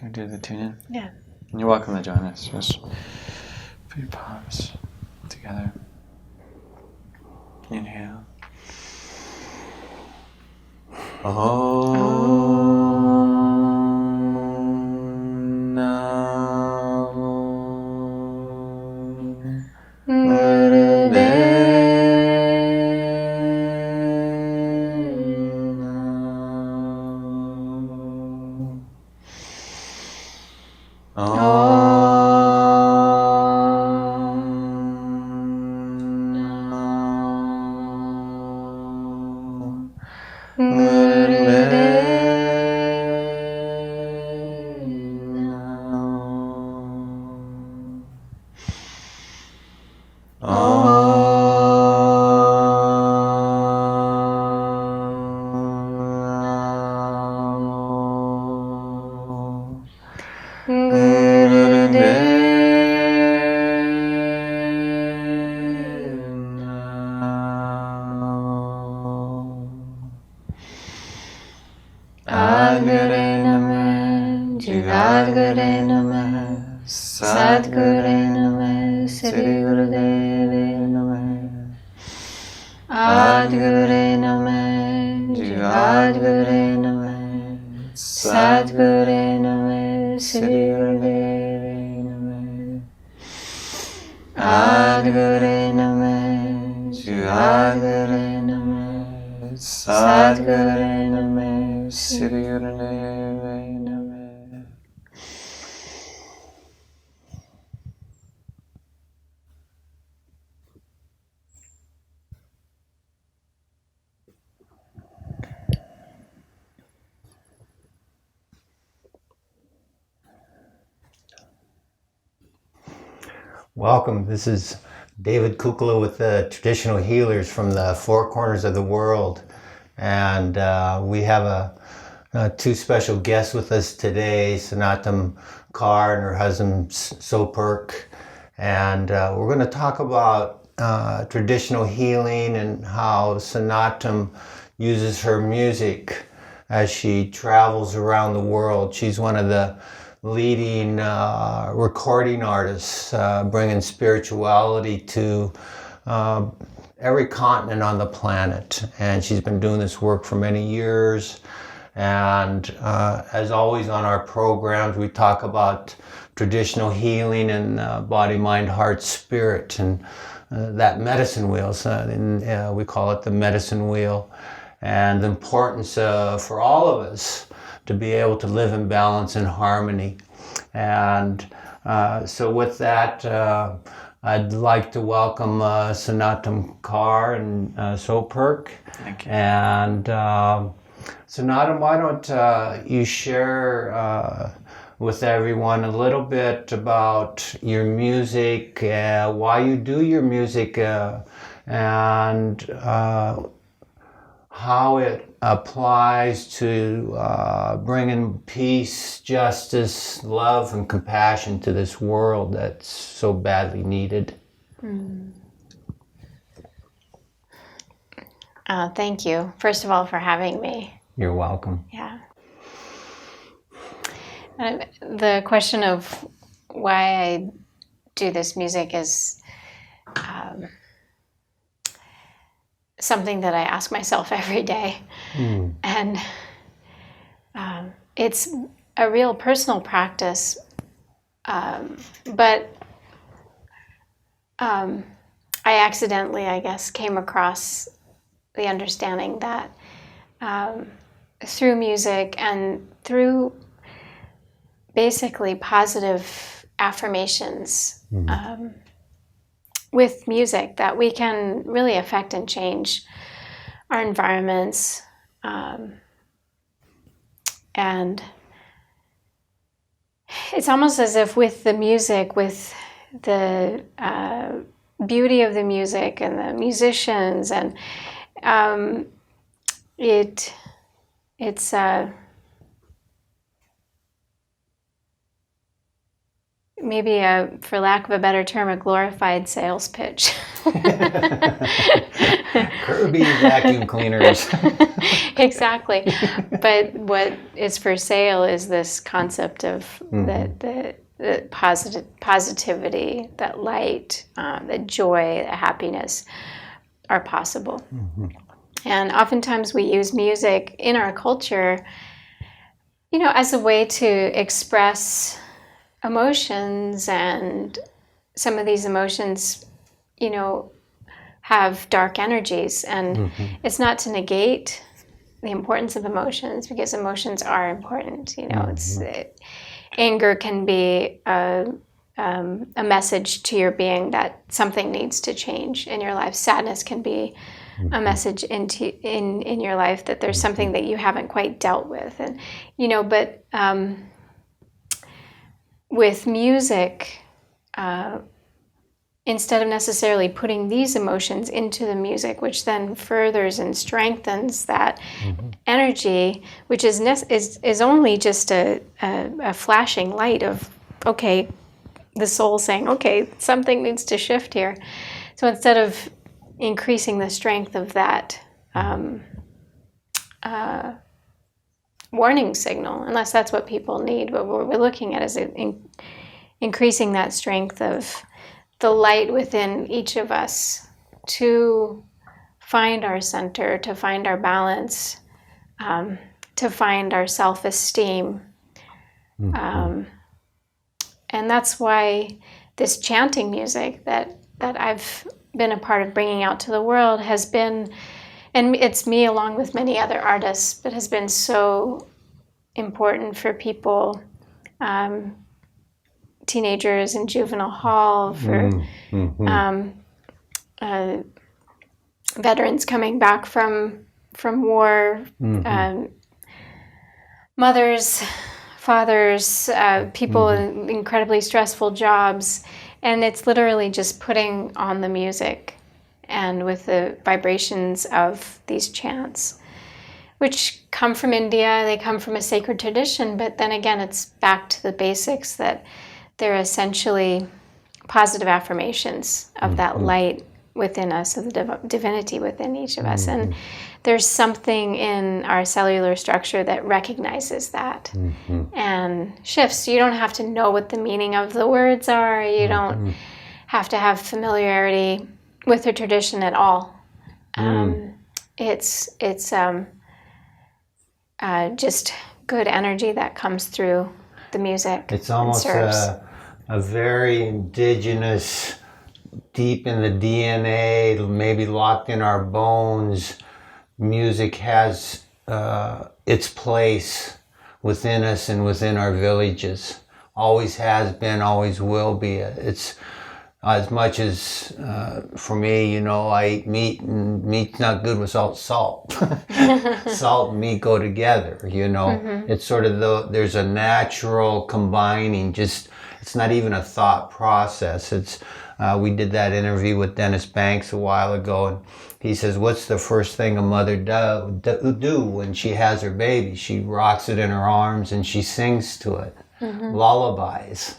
we do the tune in? Yeah. And you're welcome to join us. Just put your palms together. Inhale. Sadguru Namah Sri Gurudeve Namah Adguru Namah Jadguru Namah Sadguru Namah Sri Gurudeve Namah Adguru Namah Jadguru Namah Sadguru Namah Sri Gurudeve Namah. Welcome. This is David Kukkola with the Traditional Healers from the four corners of the world. And we have two special guests with us today, Snatam Kaur and her husband Sopurkh. And we're going to talk about traditional healing and how Snatam uses her music as she travels around the world. She's one of the leading recording artists, bringing spirituality to every continent on the planet. And she's been doing this work for many years. And as always on our programs, we talk about traditional healing and body, mind, heart, spirit, and that medicine wheel. So, we call it the medicine wheel. And the importance for all of us to be able to live in balance and harmony. And so with that, I'd like to welcome Snatam Kaur and Sopurkh. Thank you. And Snatam, why don't you share with everyone a little bit about your music, why you do your music, and how it applies to bringing peace, justice, love, and compassion to this world that's so badly needed. Thank you, first of all, for having me. You're welcome. Yeah. The question of why I do this music is something that I ask myself every day. And it's a real personal practice, but I accidentally, I guess, came across the understanding that through music and through basically positive affirmations with music, that we can really affect and change our environments. And it's almost as if with the music, with the beauty of the music and the musicians, and maybe for lack of a better term, a glorified sales pitch. Kirby vacuum cleaners. Exactly. But what is for sale is this concept of the positivity, that light, the joy, the happiness are possible. And oftentimes we use music in our culture, as a way to express emotions, and some of these emotions, have dark energies, and it's not to negate the importance of emotions, because emotions are important. Anger can be a message to your being that something needs to change in your life. Sadness can be a message in your life that there's something that you haven't quite dealt with, and but with music, instead of necessarily putting these emotions into the music, which then furthers and strengthens that energy, which is only just a flashing light of, okay, the soul saying, okay, something needs to shift here. So instead of increasing the strength of that warning signal, unless that's what people need, but what we're looking at is increasing that strength of the light within each of us to find our center, to find our balance, to find our self-esteem. And that's why this chanting music that I've been a part of bringing out to the world has been, and it's me along with many other artists, but has been so important for people, teenagers in juvenile hall, for veterans coming back from war, mothers, fathers, people in incredibly stressful jobs. And it's literally just putting on the music and with the vibrations of these chants, which come from India. They come from a sacred tradition, but then again, it's back to the basics, that they're essentially positive affirmations of that light within us, of the divinity within each of us. And there's something in our cellular structure that recognizes that and shifts. You don't have to know what the meaning of the words are. You don't have to have familiarity with the tradition at all. It's just good energy that comes through the music. It's almost a very indigenous, deep in the DNA, maybe locked in our bones. Music has its place within us and within our villages. Always has been, always will be. It's as much as, for me, I eat meat, and meat's not good without salt. Salt and meat go together, It's sort of there's a natural combining, it's not even a thought process. We did that interview with Dennis Banks a while ago, and he says, what's the first thing a mother do when she has her baby? She rocks it in her arms and she sings to it, lullabies.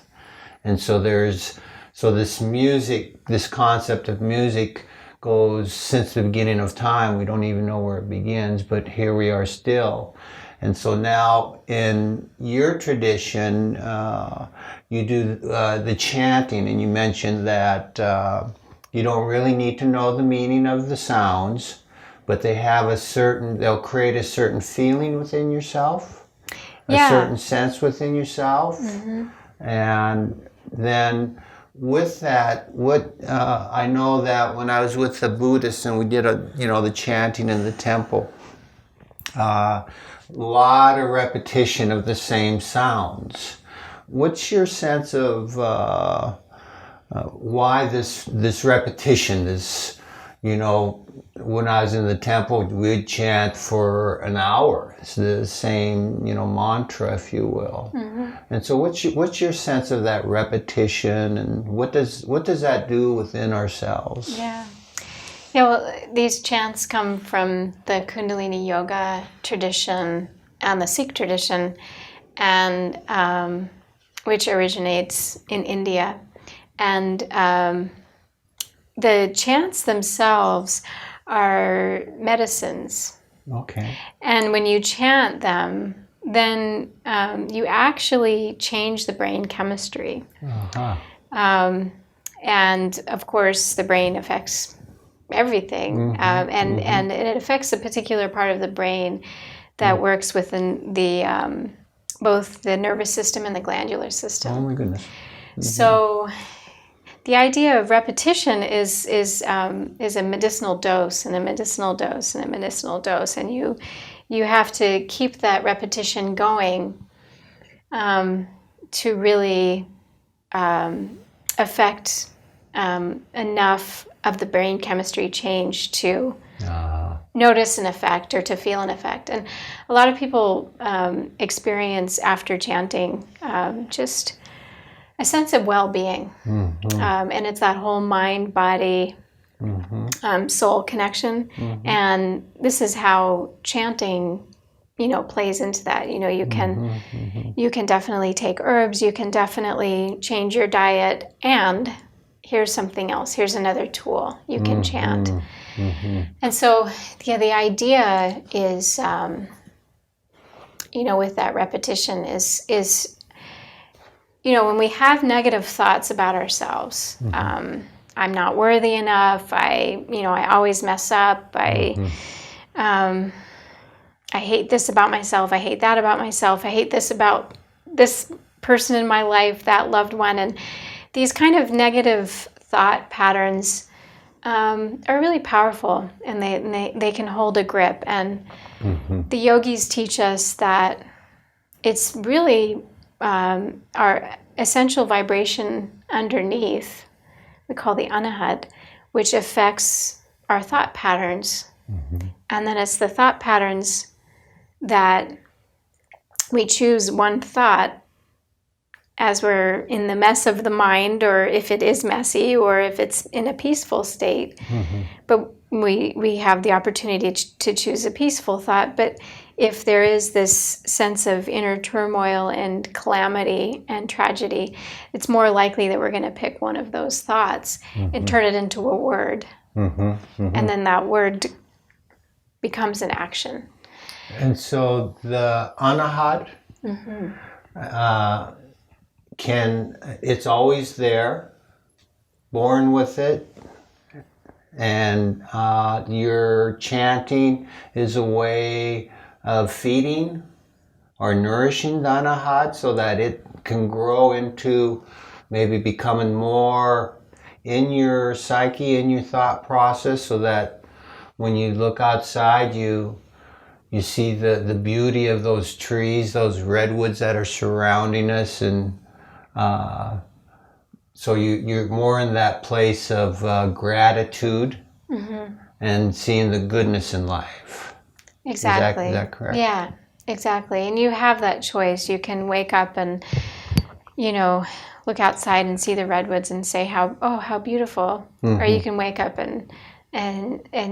And so this music, this concept of music goes since the beginning of time. We don't even know where it begins, but here we are still. And so now in your tradition, you do the chanting, and you mentioned that you don't really need to know the meaning of the sounds, but they'll create a certain feeling within yourself, a certain sense within yourself. And then with that, I know that when I was with the Buddhists and we did the chanting in the temple, a lot of repetition of the same sounds. What's your sense of why this repetition? When I was in the temple, we'd chant for an hour. It's the same, mantra, if you will. And so, what's your sense of that repetition, and what does that do within ourselves? Yeah. Well, these chants come from the Kundalini yoga tradition and the Sikh tradition, and which originates in India. And the chants themselves are medicines. Okay. And when you chant them, then you actually change the brain chemistry. Uh-huh. And of course, the brain affects everything. And it affects a particular part of the brain that works within the both the nervous system and the glandular system. Oh my goodness. So the idea of repetition is a medicinal dose and a medicinal dose and a medicinal dose, and you have to keep that repetition going to really affect enough of the brain chemistry change to notice an effect or to feel an effect. And a lot of people experience after chanting just a sense of well-being. And it's that whole mind, body, soul connection. And this is how chanting, plays into that. You can definitely take herbs, you can definitely change your diet, and here's something else. Here's another tool. You can chant. And so, the idea is, with that repetition is when we have negative thoughts about ourselves, I'm not worthy enough. I always mess up. I hate this about myself. I hate that about myself. I hate this about this person in my life, that loved one. And these kind of negative thought patterns are really powerful, and they can hold a grip. And the yogis teach us that it's really our essential vibration underneath, we call the anahat, which affects our thought patterns. And then it's the thought patterns that we choose one thought as we're in the mess of the mind, or if it is messy, or if it's in a peaceful state. But we have the opportunity to choose a peaceful thought. But if there is this sense of inner turmoil and calamity and tragedy, it's more likely that we're going to pick one of those thoughts and turn it into a word. And then that word becomes an action. And so the anahat it's always there, born with it, and your chanting is a way of feeding or nourishing the anahat so that it can grow into maybe becoming more in your psyche, in your thought process, so that when you look outside, you see the beauty of those trees, those redwoods that are surrounding us, and so you're more in that place of gratitude and seeing the goodness in life. Exactly. Is that correct? Yeah, exactly. And you have that choice. You can wake up and, look outside and see the redwoods and say, how beautiful. Or you can wake up and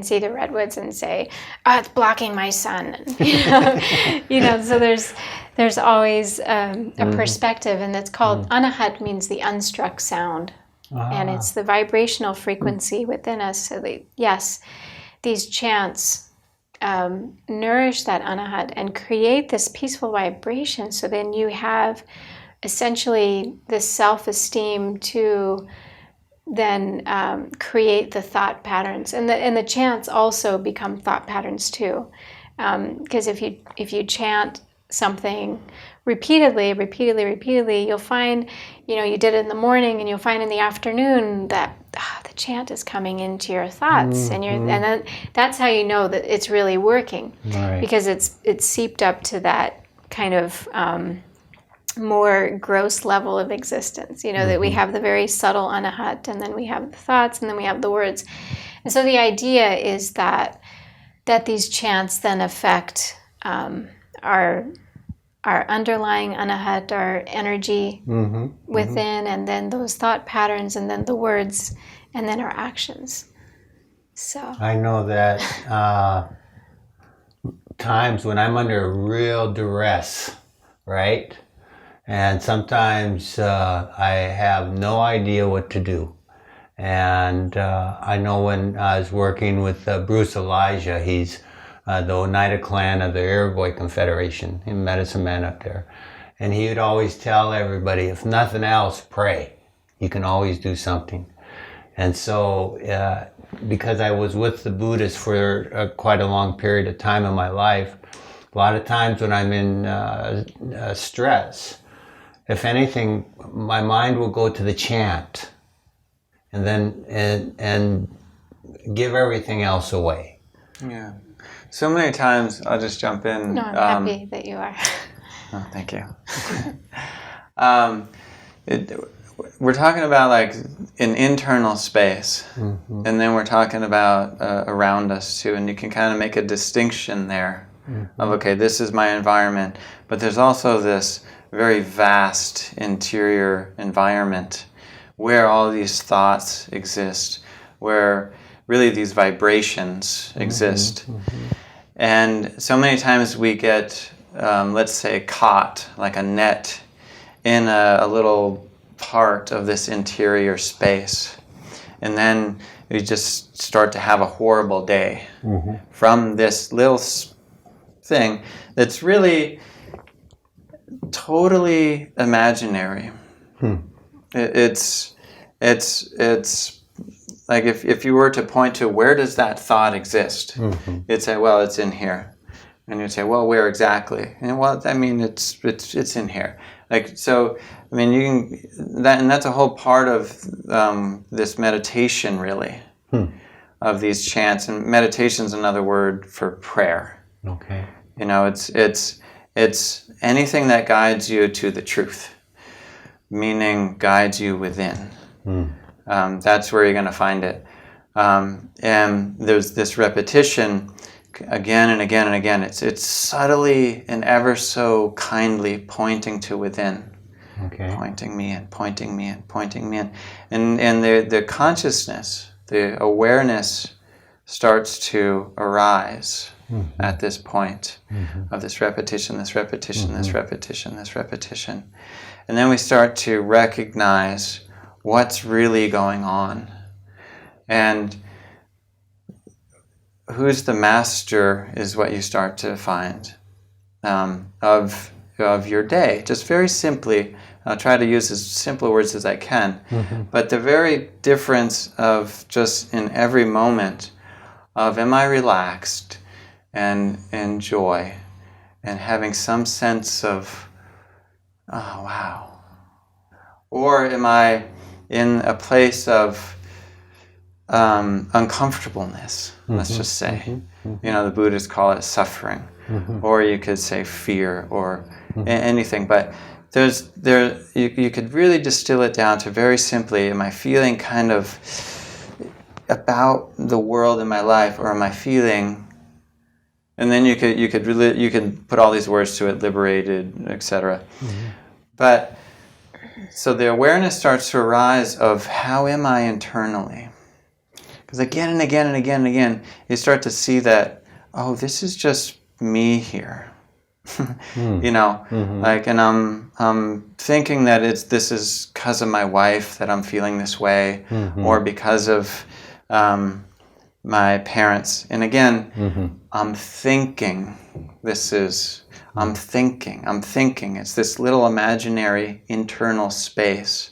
see the redwoods and say, it's blocking my sun. So there's always a perspective, and it's called anahat, means the unstruck sound. And it's the vibrational frequency within us. So these chants nourish that anahat and create this peaceful vibration. So then you have essentially this self-esteem to then create the thought patterns, and the chants also become thought patterns too, because if you chant something repeatedly, you'll find, you did it in the morning, and you'll find in the afternoon that the chant is coming into your thoughts, and then that's how you know that it's really working, because it's seeped up to that kind of more gross level of existence, that we have the very subtle anahat, and then we have the thoughts, and then we have the words. And so the idea is that these chants then affect our underlying anahat, our energy within, and then those thought patterns, and then the words, and then our actions. So I know that times when I'm under real duress, right? And sometimes I have no idea what to do. And I know when I was working with Bruce Elijah, he's the Oneida clan of the Iroquois Confederation, in medicine man up there. And he would always tell everybody, if nothing else, pray. You can always do something. And so because I was with the Buddhists for quite a long period of time in my life, a lot of times when I'm in stress, if anything, my mind will go to the chant and then and give everything else away. Yeah. So many times, I'll just jump in. No, I'm happy that you are. Oh, thank you. We're talking about like an internal space, Mm-hmm. and then we're talking about around us too, and you can kind of make a distinction there of, okay, this is my environment, but there's also this very vast interior environment where all these thoughts exist, where really these vibrations exist. And so many times we get, let's say, caught like a net in a little part of this interior space. And then we just start to have a horrible day from this little thing that's really totally imaginary. It's like if you were to point to where does that thought exist, you'd say, well, it's in here. And you'd say, well, where exactly? And well, I mean, it's in here. Like, so, I mean, you can that, and that's a whole part of this meditation, really, of these chants. And meditation is another word for prayer. Okay. You know, it's anything that guides you to the truth, meaning guides you within. That's where you're going to find it. And there's this repetition again and again and again. It's subtly and ever so kindly pointing to within. Okay. Pointing me in, pointing me in, pointing me in. And the consciousness, the awareness starts to arise at this point of this repetition, this repetition, this repetition, this repetition. And then we start to recognize what's really going on. And who's the master is what you start to find of your day. Just very simply, I'll try to use as simple words as I can, but the very difference of just in every moment of am I relaxed and enjoy and having some sense of, oh, wow. Or am I in a place of uncomfortableness, let's just say. You know, the Buddhists call it suffering, or you could say fear, or anything. But you could really distill it down to very simply, am I feeling kind of about the world in my life, or am I feeling? And then you could put all these words to it, liberated, etc. But so the awareness starts to arise of how am I internally? Because again and again and again and again, you start to see that, oh, this is just me here. You know, like, and I'm thinking that this is because of my wife that I'm feeling this way, or because of my parents. And again, I'm thinking I'm thinking. It's this little imaginary internal space.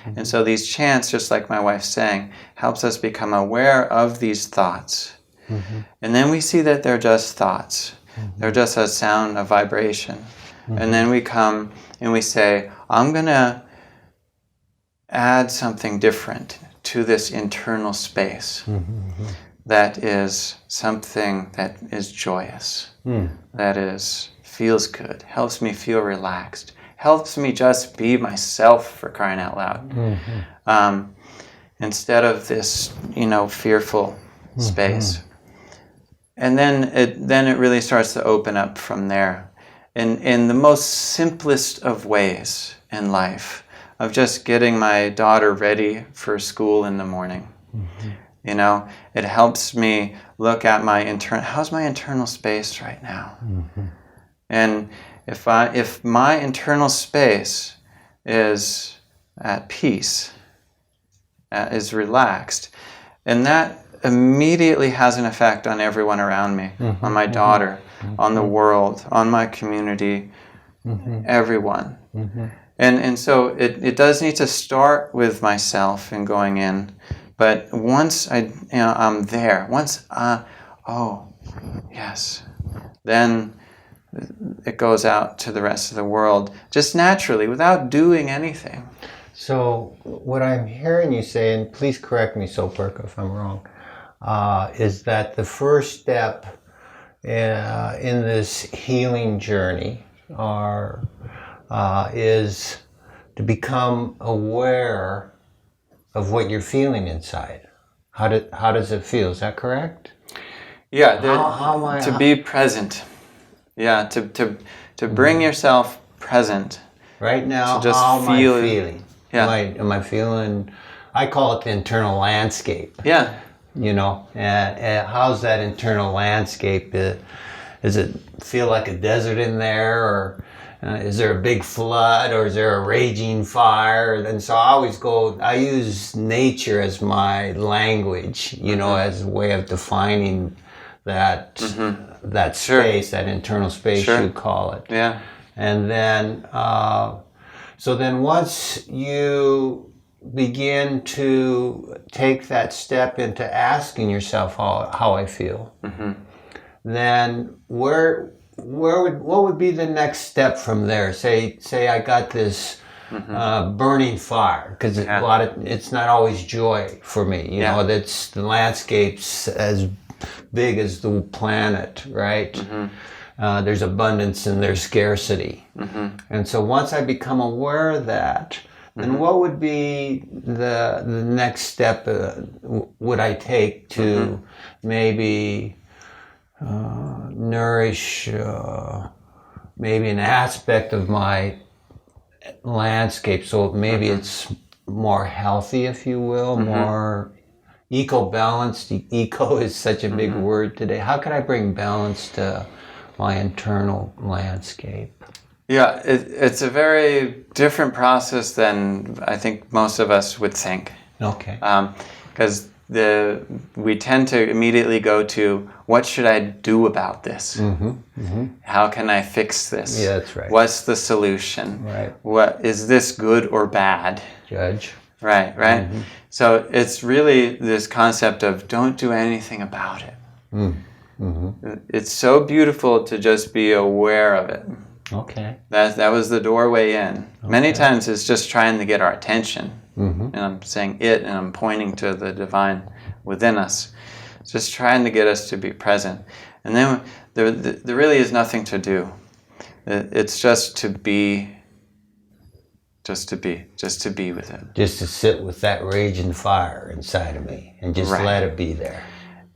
And so these chants, just like my wife's saying, helps us become aware of these thoughts. And then we see that they're just thoughts. They're just a sound, a vibration. And then we come and we say, I'm going to add something different to this internal space. That is something that is joyous, that feels good, helps me feel relaxed, helps me just be myself, for crying out loud, instead of this, fearful space. And then it really starts to open up from there, in the most simplest of ways in life, of just getting my daughter ready for school in the morning. It helps me look at how's my internal space right now? And If my internal space is at peace, is relaxed, and that immediately has an effect on everyone around me, on my daughter, on the world, on my community, everyone. And so it does need to start with myself and going in, but once I'm there, once oh yes, then it goes out to the rest of the world just naturally without doing anything. So what I'm hearing you say, and please correct me, Sopurkh, if I'm wrong, is that the first step in this healing journey is to become aware of what you're feeling inside. How does it feel? Is that correct? Yeah, to be present. Yeah, to bring yourself present. Right now, to just how am I feel feeling? Yeah. Am I feeling? I call it the internal landscape. Yeah. You know, and how's that internal landscape? Does it feel like a desert in there, or is there a big flood, or is there a raging fire? And so I use nature as my language, you know, as a way of defining that that space, that internal space you call it. Yeah. And then, so then once you begin to take that step into asking yourself how I feel, then what would be the next step from there? Say I got this burning fire, because it's not always joy for me. You know, that's the landscape's as big as the planet, right? There's abundance and there's scarcity. And so once I become aware of that, then what would be the next step would I take to maybe nourish maybe an aspect of my landscape, so maybe it's more healthy, if you will, more eco-balanced. Eco is such a big word today. How can I bring balance to my internal landscape? Yeah, it's a very different process than I think most of us would think. Okay. Because we tend to immediately go to, what should I do about this? How can I fix this? Yeah, that's right. What's the solution? Right. What is this, good or bad? Judge. Right. So it's really this concept of don't do anything about it. It's so beautiful to just be aware of it. Okay. That was the doorway in. Many times it's just trying to get our attention. And I'm saying it, and I'm pointing to the divine within us. It's just trying to get us to be present. And then there really is nothing to do. It's just to be. Just to be with it. Just to sit with that raging fire inside of me and just let it be there.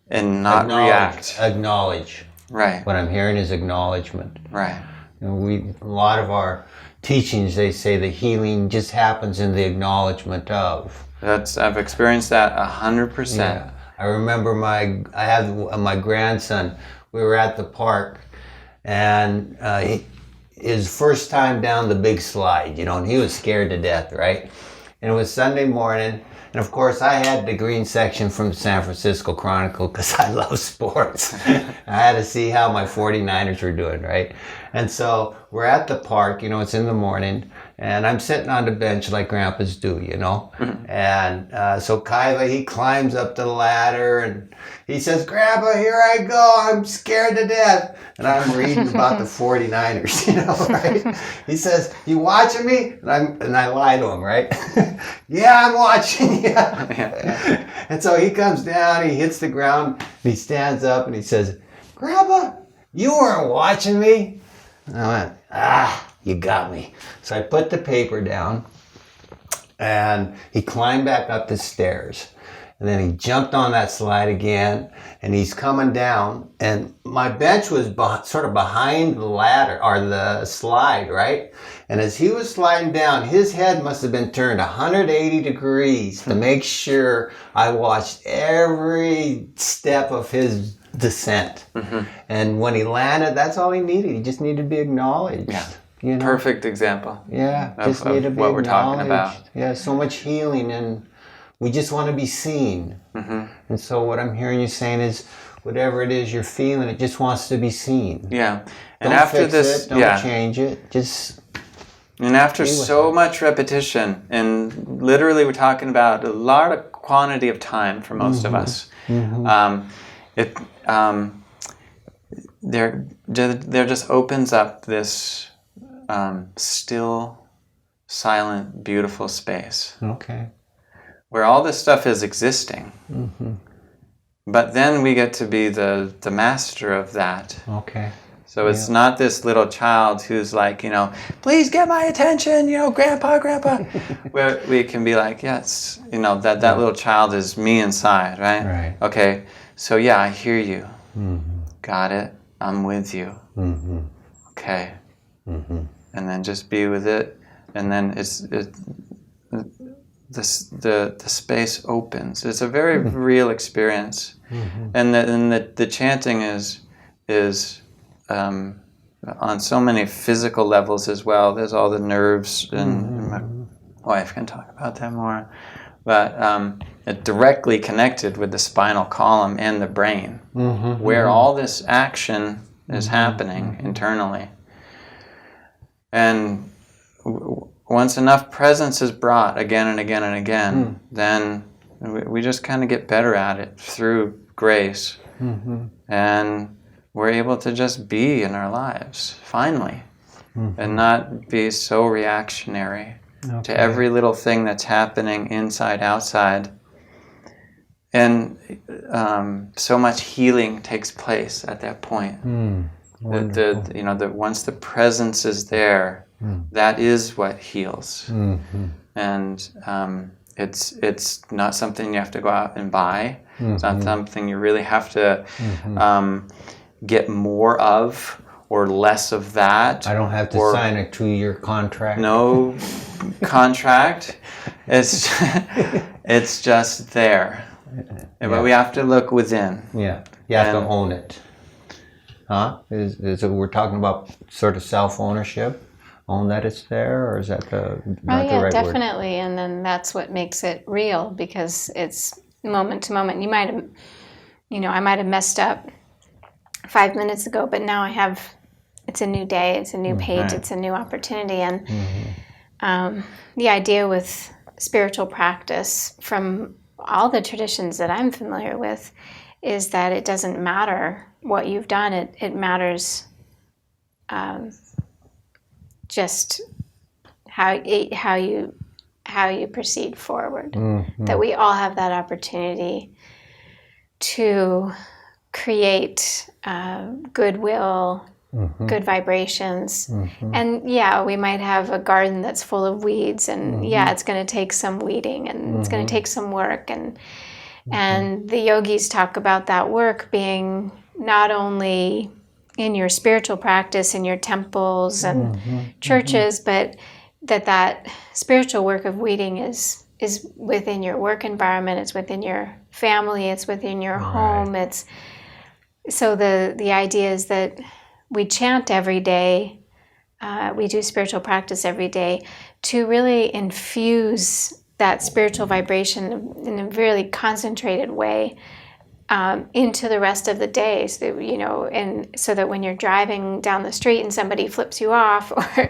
And not react. Acknowledge. Right. What I'm hearing is acknowledgement. Right. You know, a lot of our teachings, they say the healing just happens in the acknowledgement of. I've experienced that 100%. Yeah. I remember I had my grandson. We were at the park, and his first time down the big slide, you know, and he was scared to death, right? And it was Sunday morning, and of course I had the green section from the San Francisco Chronicle because I love sports. I had to see how my 49ers were doing, right? And so we're at the park, you know, it's in the morning, and I'm sitting on the bench like grandpas do, you know? And so Kaiva, he climbs up the ladder, and he says, "Grandpa, here I go, I'm scared to death." And I'm reading about the 49ers, you know, right? He says, "You watching me?" And I lie to him, right? "Yeah, I'm watching you." And so he comes down, he hits the ground, and he stands up, and he says, "Grandpa, you weren't watching me." And I went, you got me. So I put the paper down, and he climbed back up the stairs. And then he jumped on that slide again, and he's coming down. And my bench was sort of behind the ladder, or the slide, right? And as he was sliding down, his head must have been turned 180 degrees to make sure I watched every step of his descent. And when he landed, that's all he needed. He just needed to be acknowledged. Yeah. You know? Perfect example. Yeah, of, just need to of be what we're talking about. acknowledged. Yeah, so much healing, and we just want to be seen. And so what I'm hearing you saying is, whatever it is you're feeling, it just wants to be seen. Yeah. And Don't after fix this, it, don't change it, just... And after so much repetition, and literally we're talking about a lot of quantity of time for most of us, there just opens up this still, silent, beautiful space. Okay. Where all this stuff is existing. But then we get to be the master of that. Okay. So it's not this little child who's like, please get my attention, grandpa. Where we can be like, yes, that little child is me inside, right? Right. Okay, so yeah, I hear you. Got it. I'm with you. Okay. And then just be with it. And then the space opens. It's a very real experience. And the chanting is on so many physical levels as well. There's all the nerves, and my wife can talk about that more. But it's directly connected with the spinal column and the brain, where all this action is happening internally. And once enough presence is brought again and again and again, then we just kind of get better at it through grace. And we're able to just be in our lives, finally, and not be so reactionary to every little thing that's happening inside, outside. And so much healing takes place at that point. Once the presence is there, that is what heals. And it's not something you have to go out and buy. It's not something you really have to get more of or less of that. I don't have to sign a 2-year contract. No contract. It's just there. But we have to look within. Yeah, you have to own it. Huh? Is it, we're talking about sort of self-ownership? Own that it's there, or is that the right definitely. word? And then that's what makes it real, because it's moment to moment. You might have, I might have messed up 5 minutes ago, but now it's a new day, it's a new page, it's a new opportunity. And the idea with spiritual practice from all the traditions that I'm familiar with is that it doesn't matter what you've done, it matters just how you proceed forward. That we all have that opportunity to create goodwill, good vibrations. And we might have a garden that's full of weeds, and it's going to take some weeding, and it's going to take some work, and the yogis talk about that work being not only in your spiritual practice, in your temples and churches, but that spiritual work of weeding is within your work environment, it's within your family, it's within your home. It's so the idea is that we chant every day, we do spiritual practice every day to really infuse that spiritual vibration in a really concentrated way into the rest of the day, so that, and so that when you're driving down the street and somebody flips you off, or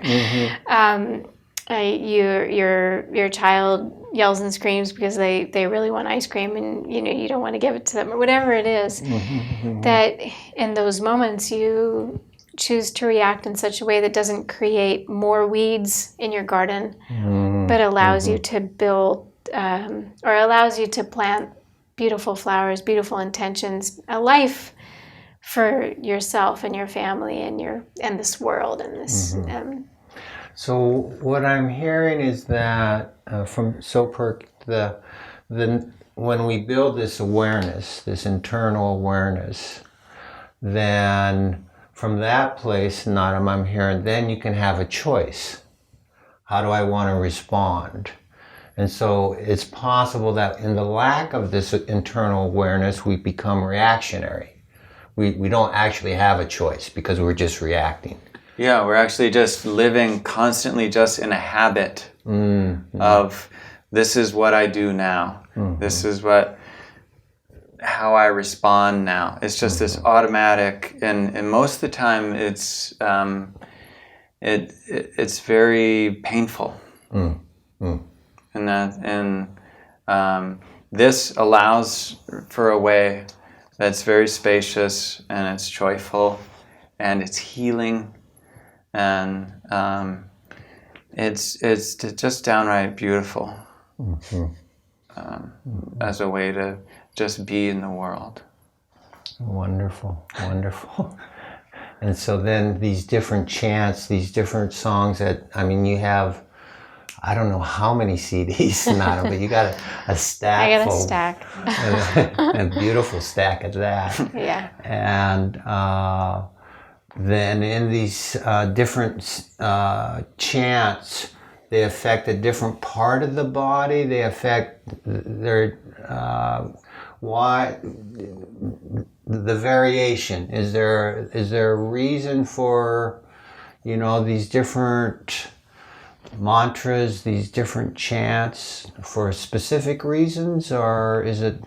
your child yells and screams because they really want ice cream, and you don't want to give it to them, or whatever it is, that in those moments you choose to react in such a way that doesn't create more weeds in your garden, but allows you to build or allows you to plant beautiful flowers, beautiful intentions, a life for yourself and your family and this world and this. So what I'm hearing is that from Sopurkh, when we build this awareness, this internal awareness, then from that place, Snatam, I'm hearing, then you can have a choice. How do I want to respond? And so it's possible that in the lack of this internal awareness, we become reactionary. we don't actually have a choice because we're just reacting. Yeah, we're actually just living constantly just in a habit of this is what I do now. This is how I respond now. It's just this automatic, and most of the time it's very painful. And this allows for a way that's very spacious, and it's joyful, and it's healing, and it's just downright beautiful as a way to just be in the world. Wonderful, wonderful. And so then these different chants, these different songs that, I mean, you have, I don't know how many CDs, Snatam, but you got a stack. I got a full, stack. a beautiful stack at that. Yeah. And then in these different chants, they affect a different part of the body. They affect their why the variation. Is there a reason for, you know, these different mantras, these different chants for specific reasons, or is it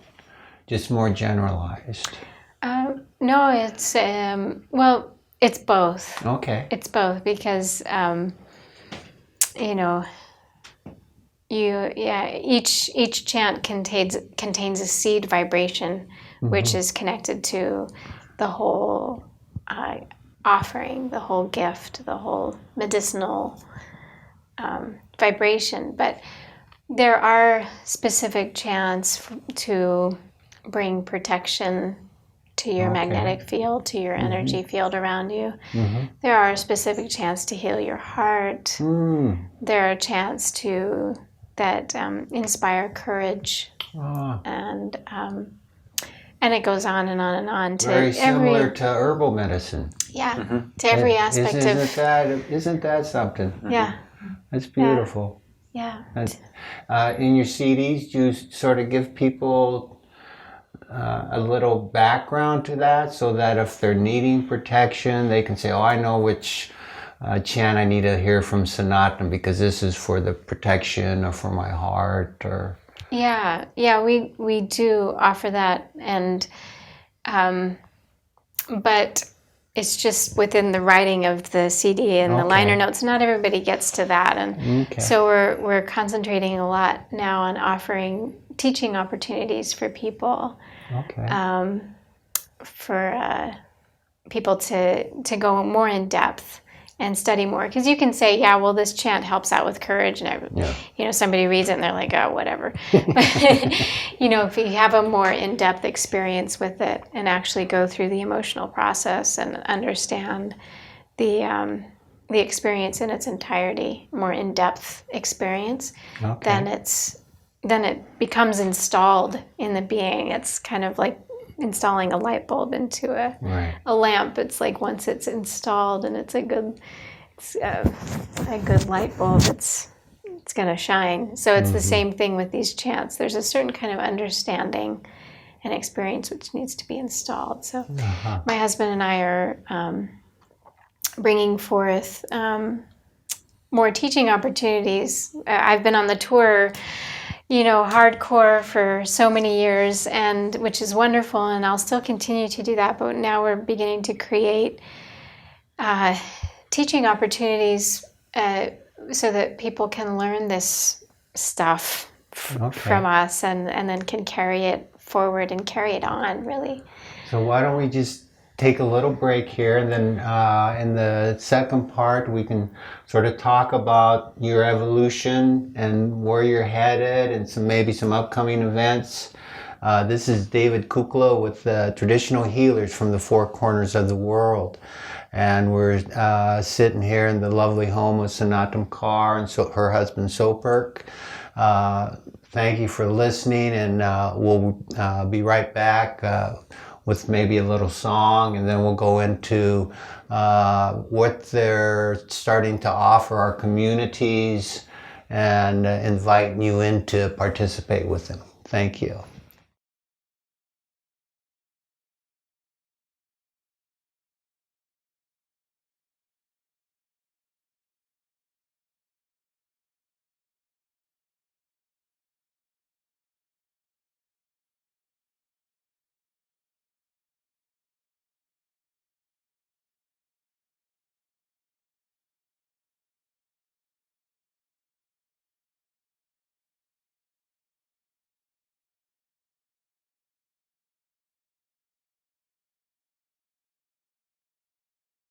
just more generalized? No, it's well, it's both. Okay. It's both because you know, each chant contains a seed vibration, which is connected to the whole offering, the whole gift, the whole medicinal vibration. But there are specific chants to bring protection to your magnetic field, to your energy field around you. There are specific chants to heal your heart. There are chants that inspire courage, and it goes on and on and on. To very similar to herbal medicine. Yeah, to every aspect Isn't that something? Yeah. That's beautiful. Yeah. In your CDs, do you sort of give people a little background to that, so that if they're needing protection, they can say, oh, I know which chant I need to hear from Snatam because this is for the protection or for my heart, or... Yeah, we do offer that, and but it's just within the writing of the CD and the liner notes. Not everybody gets to that, and so we're concentrating a lot now on offering teaching opportunities for people, for people to go more in depth and study more, because you can say, yeah, well, this chant helps out with courage, and you know, somebody reads it and they're like, oh, whatever. But, you know, if you have a more in-depth experience with it and actually go through the emotional process and understand the experience in its entirety, more in-depth experience, then it becomes installed in the being. It's kind of like installing a light bulb into a lamp. It's like once it's installed and it's a good light bulb, it's going to shine. So it's the same thing with these chants. There's a certain kind of understanding and experience which needs to be installed. So my husband and I are bringing forth more teaching opportunities. I've been on the tour, you know, hardcore for so many years, and which is wonderful, and I'll still continue to do that. But now we're beginning to create teaching opportunities so that people can learn this stuff from us, and then can carry it forward and carry it on, really. So why don't we just take a little break here, and then in the second part we can sort of talk about your evolution and where you're headed, and maybe some upcoming events. This is David Kukkola with Traditional Healers from the Four Corners of the World, and we're sitting here in the lovely home of Snatam Kaur and her husband Sopurkh. Thank you for listening, and we'll be right back with maybe a little song, and then we'll go into what they're starting to offer our communities and inviting you in to participate with them. Thank you.